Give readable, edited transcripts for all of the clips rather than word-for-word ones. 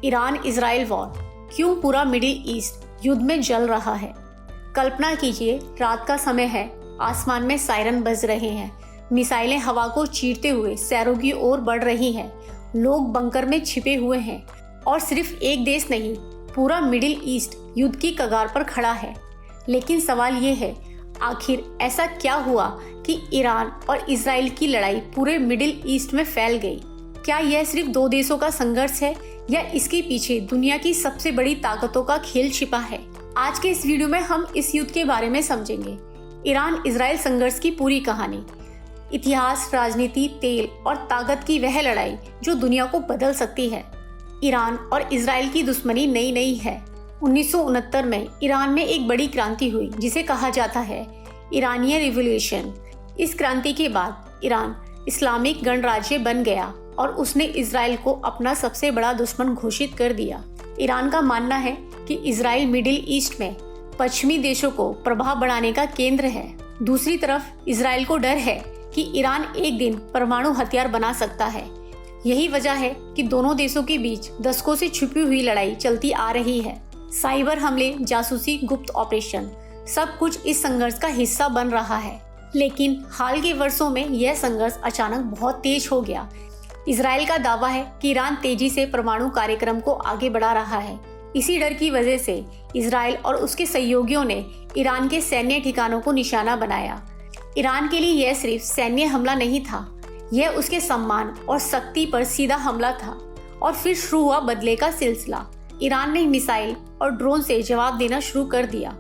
Iran Israel war, क्यों पूरा middle east युद्ध में जल रहा है। कल्पना कीजिए, रात का समय है, आसमान में सायरन बज रहे हैं, मिसाइलें हवा को चीरते हुए शहरों की ओर बढ़ रही हैं, लोग बंकर में छिपे हुए हैं और सिर्फ एक देश नहीं, पूरा मिडिल ईस्ट युद्ध की कगार पर खड़ा है। लेकिन सवाल ये है, आखिर ऐसा क्या हुआ कि ईरान और इजराइल की लड़ाई पूरे मिडिल ईस्ट में फैल गई। क्या यह सिर्फ दो देशों का संघर्ष है या इसके पीछे दुनिया की सबसे बड़ी ताकतों का खेल छिपा है। आज के इस वीडियो में हम इस युद्ध के बारे में समझेंगे। ईरान इजराइल संघर्ष की पूरी कहानी, इतिहास, राजनीति, तेल और ताकत की वह लड़ाई जो दुनिया को बदल सकती है। ईरान और इजराइल की दुश्मनी नई नहीं है। 1969 में ईरान में एक बड़ी क्रांति हुई जिसे कहा जाता है ईरानियन रिवॉल्यूशन। इस क्रांति के बाद ईरान इस्लामिक गणराज्य बन गया और उसने इजराइल को अपना सबसे बड़ा दुश्मन घोषित कर दिया। ईरान का मानना है कि इजराइल मिडिल ईस्ट में पश्चिमी देशों को प्रभाव बढ़ाने का केंद्र है। दूसरी तरफ इजराइल को डर है कि ईरान एक दिन परमाणु हथियार बना सकता है। यही वजह है कि दोनों देशों के बीच दशकों से छुपी हुई लड़ाई चलती आ रही है। साइबर हमले, जासूसी, गुप्त ऑपरेशन, सब कुछ इस संघर्ष का हिस्सा बन रहा है। लेकिन हाल के वर्षों में यह संघर्ष अचानक बहुत तेज हो गया। इजराइल का दावा है कि ईरान तेजी से परमाणु कार्यक्रम को आगे बढ़ा रहा है। इसी डर की वजह से इजराइल और उसके सहयोगियों ने ईरान के सैन्य ठिकानों को निशाना बनाया। ईरान के लिए यह सिर्फ सैन्य हमला नहीं था, यह उसके सम्मान और शक्ति पर सीधा हमला था। और फिर शुरू हुआ बदले का सिलसिला। ईरान ने मिसाइल और ड्रोन से जवाब देना शुरू कर दिया।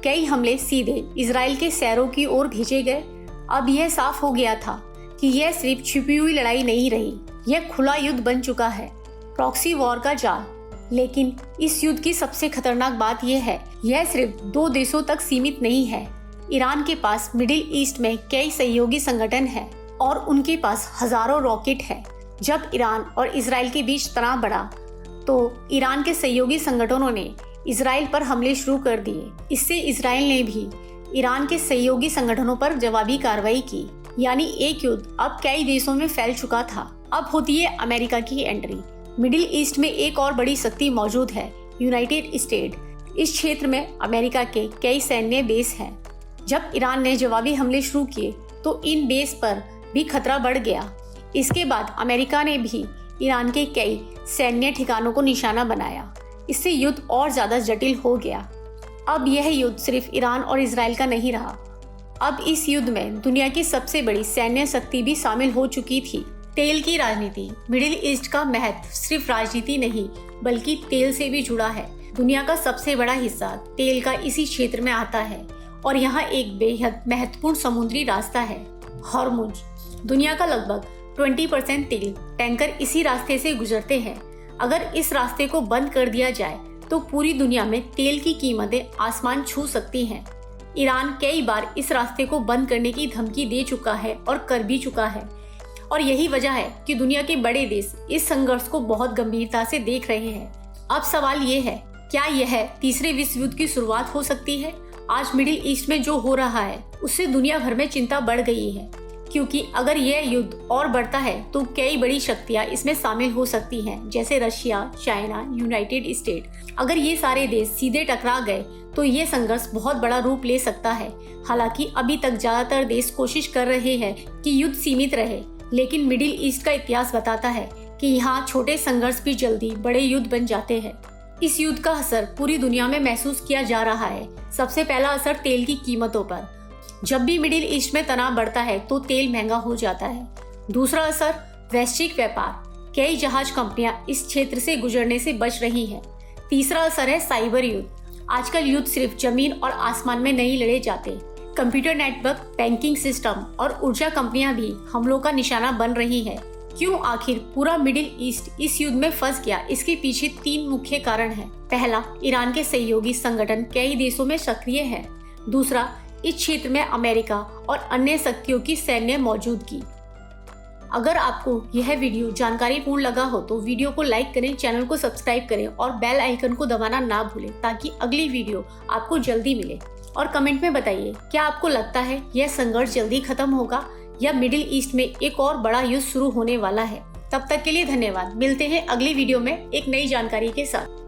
कई हमले सीधे इजराइल के शहरों की ओर भेजे गए। अब यह साफ हो गया था कि यह सिर्फ छिपी हुई लड़ाई नहीं रही, यह खुला युद्ध बन चुका है, प्रॉक्सी वॉर का जाल। लेकिन इस युद्ध की सबसे खतरनाक बात यह है, यह सिर्फ दो देशों तक सीमित नहीं है। ईरान के पास मिडिल ईस्ट में कई सहयोगी संगठन हैं और उनके पास हजारों रॉकेट हैं। जब ईरान और इजराइल के बीच तनाव बढ़ा तो ईरान के सहयोगी संगठनों ने इजराइल पर हमले शुरू कर दिए। इससे इजराइल ने भी ईरान के सहयोगी संगठनों पर जवाबी कार्रवाई की। यानी एक युद्ध अब कई देशों में फैल चुका था। अब होती है अमेरिका की एंट्री। मिडिल ईस्ट में एक और बड़ी शक्ति मौजूद है, यूनाइटेड स्टेट। इस क्षेत्र में अमेरिका के कई सैन्य बेस हैं। जब ईरान ने जवाबी हमले शुरू किए तो इन बेस पर भी खतरा बढ़ गया। इसके बाद अमेरिका ने भी ईरान के कई सैन्य ठिकानों को निशाना बनाया। इससे युद्ध और ज्यादा जटिल हो गया। अब यह युद्ध सिर्फ ईरान और इजराइल का नहीं रहा। अब इस युद्ध में दुनिया की सबसे बड़ी सैन्य शक्ति भी शामिल हो चुकी थी। तेल की राजनीति। मिडिल ईस्ट का महत्व सिर्फ राजनीति नहीं बल्कि तेल से भी जुड़ा है। दुनिया का सबसे बड़ा हिस्सा तेल का इसी क्षेत्र में आता है और यहाँ एक बेहद महत्वपूर्ण समुद्री रास्ता है, हॉर्मुज। दुनिया का लगभग 20% तेल टैंकर इसी रास्ते से गुजरते हैं। अगर इस रास्ते को बंद कर दिया जाए तो पूरी दुनिया में तेल की कीमतें आसमान छू सकती हैं। ईरान कई बार इस रास्ते को बंद करने की धमकी दे चुका है और कर भी चुका है। और यही वजह है कि दुनिया के बड़े देश इस संघर्ष को बहुत गंभीरता से देख रहे हैं। अब सवाल ये है, क्या यह तीसरे विश्व युद्ध की शुरुआत हो सकती है? आज मिडिल ईस्ट में जो हो रहा है उससे दुनिया भर में चिंता बढ़ गई है, क्योंकि अगर यह युद्ध और बढ़ता है तो कई बड़ी शक्तियां इसमें शामिल हो सकती हैं, जैसे रशिया, चाइना, यूनाइटेड स्टेट। अगर ये सारे देश सीधे टकरा गए तो ये संघर्ष बहुत बड़ा रूप ले सकता है। हालांकि अभी तक ज्यादातर देश कोशिश कर रहे हैं कि युद्ध सीमित रहे, लेकिन मिडिल ईस्ट का इतिहास बताता है कि यहाँ छोटे संघर्ष भी जल्दी बड़े युद्ध बन जाते हैं। इस युद्ध का असर पूरी दुनिया में महसूस किया जा रहा है। सबसे पहला असर तेल की कीमतों पर। जब भी मिडिल ईस्ट में तनाव बढ़ता है तो तेल महंगा हो जाता है। दूसरा असर वैश्विक व्यापार। कई जहाज कंपनियां इस क्षेत्र से गुजरने से बच रही हैं। तीसरा असर है साइबर युद्ध। आजकल युद्ध सिर्फ जमीन और आसमान में नहीं लड़े जाते। कंप्यूटर नेटवर्क, बैंकिंग सिस्टम और ऊर्जा कंपनियां भी हमलों का निशाना बन रही है। क्यों आखिर पूरा मिडिल ईस्ट इस युद्ध में फंस गया? इसके पीछे 3 मुख्य कारण हैं। पहला, ईरान के सहयोगी संगठन कई देशों में सक्रिय है। दूसरा, इस क्षेत्र में अमेरिका और अन्य शक्तियों की सैन्य मौजूदगी। अगर आपको यह वीडियो जानकारीपूर्ण लगा हो तो वीडियो को लाइक करें, चैनल को सब्सक्राइब करें और बेल आइकन को दबाना ना भूलें ताकि अगली वीडियो आपको जल्दी मिले। और कमेंट में बताइए, क्या आपको लगता है यह संघर्ष जल्दी खत्म होगा या मिडिल ईस्ट में एक और बड़ा युद्ध शुरू होने वाला है? तब तक के लिए धन्यवाद। मिलते हैं अगली वीडियो में एक नई जानकारी के साथ।